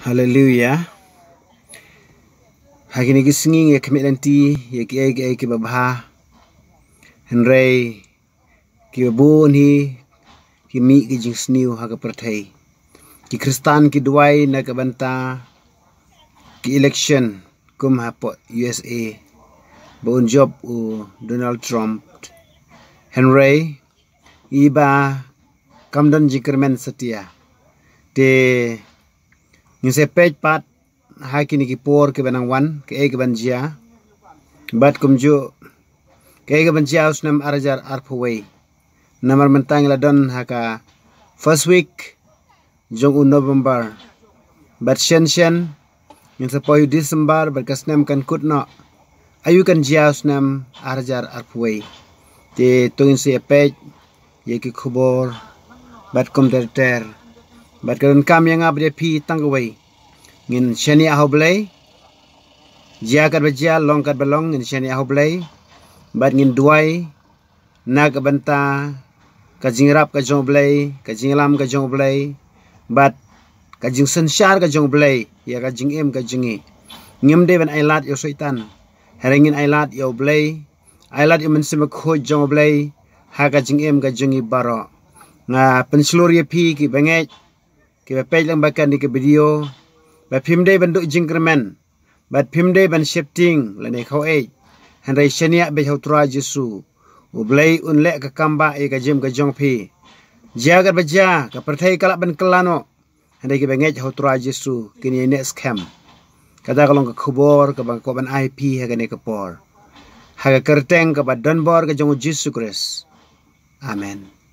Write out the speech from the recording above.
Haleluya. Hagini gisinging ya kemilanti ya ki babha Henry ki babun hi ki mi ki jingsniu haga perthai ki Kristan ki duai na kabanta ki election kum hapo USA bon job u Donald Trump Henry iba kamdan jingkermen setia te se page pat hakini ki por ke banang wan ke banjia bat kumju ke banjia usnam arjar arpaway namar mentang ladon haka first week jong November bat shen in sapoy December berkasnam kan kutno ayu kan jia usnam arjar arpaway te tungin se page ye ki khubor bat kum ter bat kan kam yang abde pi tangway ngin shani ahoblay jia kat bajia long kat balong ngin shani ahoblay bat ngin duai nag banta ka jingrap ka jonglay ka jinglam ka jonglay bat ka jing sensyar ka jonglay ya ka jingem ka jingi ngim de ban ailat yo syaitan herengin ailat yo blay ailat yo mensim khoj jonglay ha ka jingem ka jingi baro nga penslur ye pi ki bangej ki page lang bakan di ke video ba phimde ban do jingkermen bat phimde ban shifting lane khau e hanrai shania be hautra Jesu ublai unle ka kamba e ka jim ka jong phi jagat baja ka perthai kala ban kelano handai ki bangej hautra Jesu kini ne scam kada kalong ka khubor ka bang ko ban IP ha ka ne ka por ha ka kerteng ka ba donbor ka jong Jesu Christ amen.